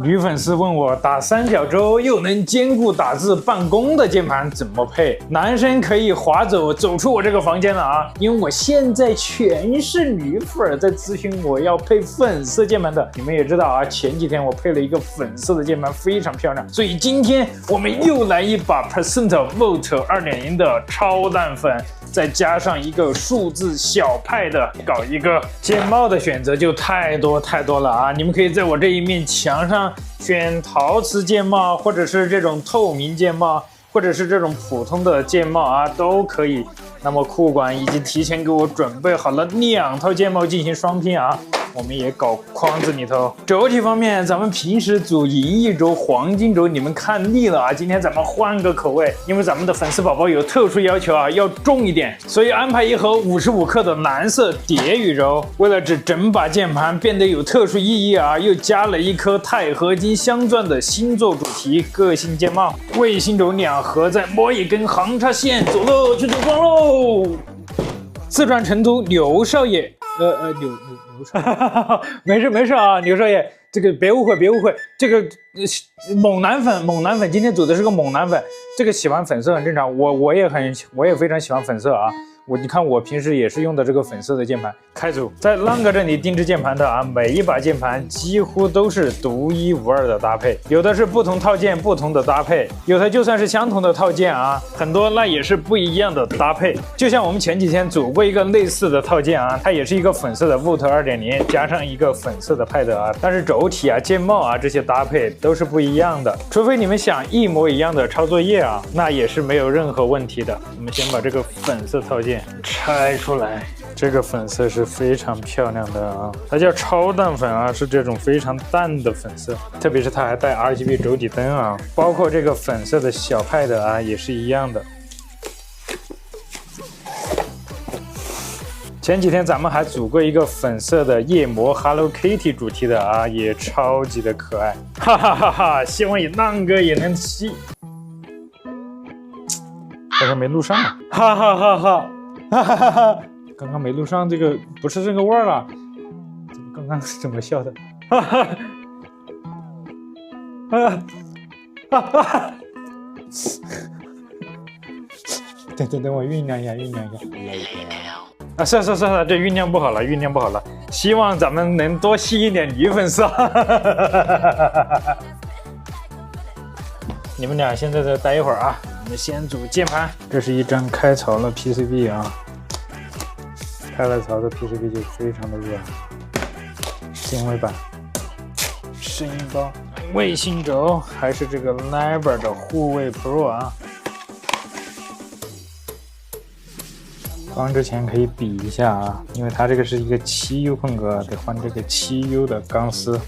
女粉丝问我打三角洲又能兼顾打字办公的键盘怎么配？男生可以划走出我这个房间了啊！因为我现在全是女粉在咨询我要配粉色键盘的。你们也知道啊，前几天我配了一个粉色的键盘，非常漂亮。所以今天我们又来一把 Percent Volt 2.0的超淡粉。再加上一个数字小派的，搞一个键帽的选择就太多了啊！你们可以在我这一面墙上选陶瓷键帽，或者是这种透明键帽，或者是这种普通的键帽啊，都可以。那么库管已经提前给我准备好了2套键帽进行双拼啊。我们也搞框子里头。轴体方面，咱们平时组银翼轴、黄金轴，你们看腻了啊。今天咱们换个口味，因为咱们的粉丝宝宝有特殊要求啊，要重一点，所以安排一盒55克的蓝色蝶羽轴。为了使整把键盘变得有特殊意义啊，又加了一颗钛合金镶钻的星座主题个性键帽。卫星轴2盒，再摸一根航插线，走喽，去组装喽！四川成都刘少爷，刘少爷，没事啊，刘少爷，这个别误会，这个猛男粉，今天组的是个猛男粉，这个喜欢粉色很正常，我也非常喜欢粉色啊。你看我平时也是用的这个粉色的键盘。开组在浪哥这里定制键盘的啊，每一把键盘几乎都是独一无二的搭配，有的是不同套件不同的搭配，有的就算是相同的套件啊，很多那也是不一样的搭配。就像我们前几天组过一个类似的套件啊，它也是一个粉色的 Volt 2.0加上一个粉色的 Pad 啊，但是轴体啊、键帽啊这些搭配都是不一样的。除非你们想一模一样的操作页啊，那也是没有任何问题的。我们先把这个粉色套件拆出来，这个粉色是非常漂亮的啊，它叫超淡粉啊，是这种非常淡的粉色，特别是它还带 RGB 轴底灯啊，包括这个粉色的小派的啊也是一样的。前几天咱们还组过一个粉色的夜魔 Hello Kitty 主题的啊，也超级的可爱，哈哈哈哈！希望浪哥也能吸。刚刚没录上，哈哈哈哈，哈哈哈哈！刚刚没录上，这个不是这个味儿了。刚刚是怎么笑的？哈哈，哈哈！等，我酝酿一下。啊，是，这酝酿不好了。希望咱们能多吸一点女粉丝。你们俩现在再待一会儿啊。我们先组键盘，这是一张开槽了 PCB 啊，开了槽的 PCB 就非常的软，纤维板、声音包、卫星轴，还是这个 Liber 的护卫 Pro 啊。装之前可以比一下啊，因为它这个是一个7U 空格，得换这个7U 的钢丝。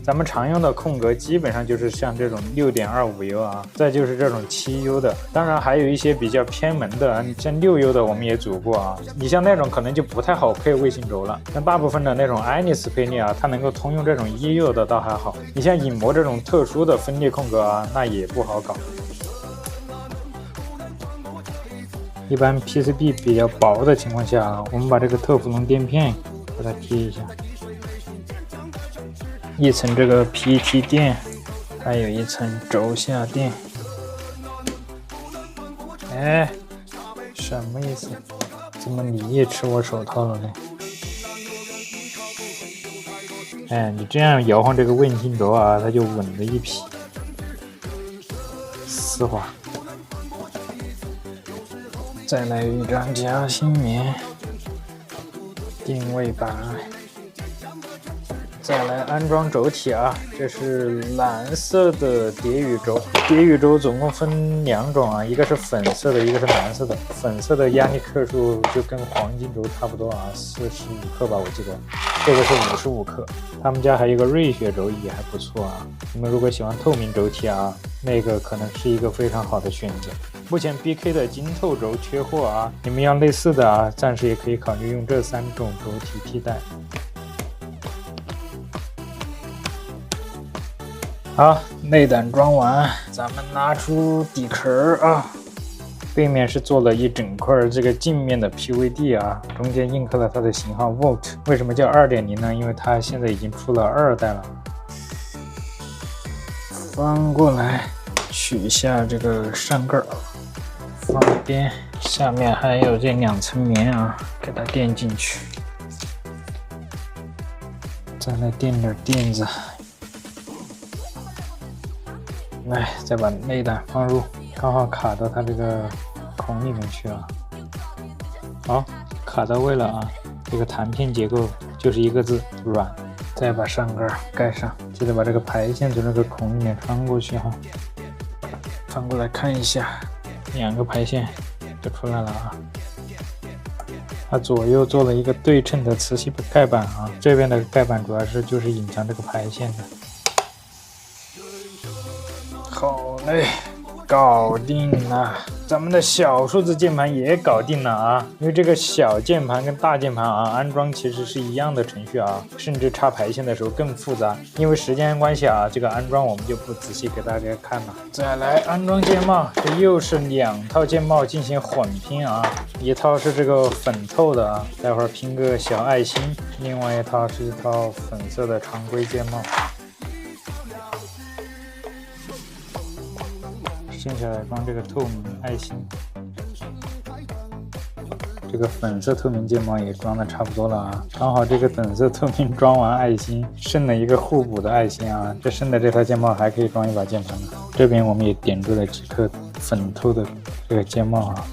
咱们常用的空格基本上就是像这种 6.25U 啊，再就是这种7U 的，当然还有一些比较偏门的，像6U 的我们也组过啊。你像那种可能就不太好配卫星轴了，但大部分的那种爱丽丝配列啊，它能够通用这种1U 的倒还好。你像影魔这种特殊的分裂空格啊，那也不好搞。一般 PCB 比较薄的情况下啊，我们把这个特氟龙垫片把它贴一下。一层这个 PET 垫，还有一层轴下垫。哎，什么意思？怎么你也吃我手套了呢？哎，你这样摇晃这个卫星轴啊，它就稳了一批，丝滑。再来一张夹心棉，定位板。再来安装轴体啊，这是蓝色的蝶羽轴。蝶羽轴总共分2种啊，一个是粉色的，一个是蓝色的。粉色的压力克数就跟黄金轴差不多啊，45克吧，我记得。这个是55克。他们家还有一个瑞雪轴也还不错啊。你们如果喜欢透明轴体啊，那个可能是一个非常好的选择。目前 BK 的金透轴缺货啊，你们要类似的啊，暂时也可以考虑用这3种轴体替代。好，内胆装完，咱们拿出底壳啊，背面是做了一整块这个镜面的 PVD 啊，中间印刻了它的型号 Volt。为什么叫 2.0 呢？因为它现在已经出了2代了。翻过来，取下这个上盖，放一边。下面还有这2层棉啊，给它垫进去。再来垫点垫子。来，再把内胆放入，刚好卡到它这个孔里面去了。好，卡到位了啊！这个弹片结构就是一个字：软。再把上盖盖上，记得把这个排线从这个孔里面穿过去哈。翻过来看一下，2个排线就出来了啊。它左右做了一个对称的磁吸盖板啊，这边的盖板主要是就是隐藏这个排线的。好嘞，搞定了，咱们的小数字键盘也搞定了啊！因为这个小键盘跟大键盘啊，安装其实是一样的程序啊，甚至插排线的时候更复杂。因为时间关系啊，这个安装我们就不仔细给大家看了。再来安装键帽，这又是2套键帽进行混拼啊，一套是这个粉透的啊，待会儿拼个小爱心；另外一套是一套粉色的常规键帽。剩下来装这个透明爱心，这个粉色透明键帽也装的差不多了啊。刚好这个粉色透明装完爱心，剩了一个互补的爱心啊。这剩的这套键帽还可以装一把键盘呢。这边我们也点缀了几颗粉透的这个键帽啊。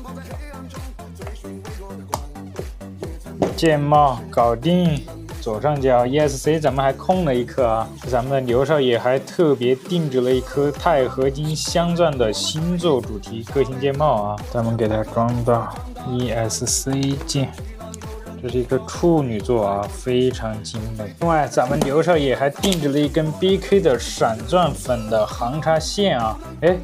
键帽搞定。左上角 ESC 咱们还空了一颗啊，咱们的刘少爷还特别定制了一颗钛合金镶钻的星座主题个性键帽啊，咱们给它装到 ESC 键。这是一个处女座啊，非常精美。另外，咱们刘少爷还定制了一根 BK 的闪钻粉的行插线啊。哎，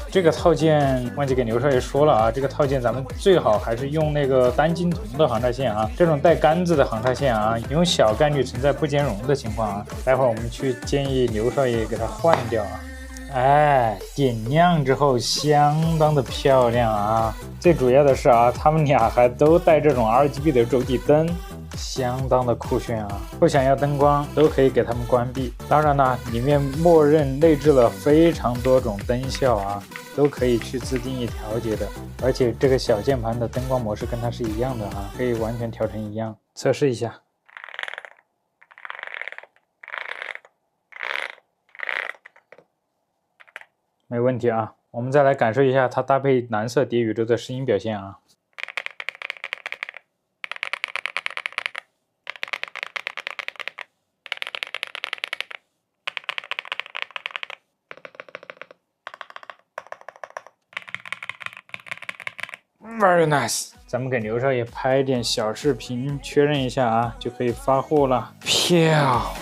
这个套件忘记给刘少爷说了啊，这个套件咱们最好还是用那个单晶铜的行插线啊。这种带杆子的行插线啊，有小概率存在不兼容的情况啊。待会儿我们去建议刘少爷给它换掉啊。哎，点亮之后相当的漂亮啊！最主要的是啊，他们俩还都带这种 RGB 的洲际灯，相当的酷炫啊！不想要灯光都可以给他们关闭。当然了，里面默认内置了非常多种灯效啊，都可以去自定义调节的。而且这个小键盘的灯光模式跟它是一样的啊，可以完全调成一样。测试一下。没问题啊，我们再来感受一下它搭配蓝色蝶宇宙的声音表现啊。Very nice， 咱们给刘少爷拍点小视频确认一下啊，就可以发货了。漂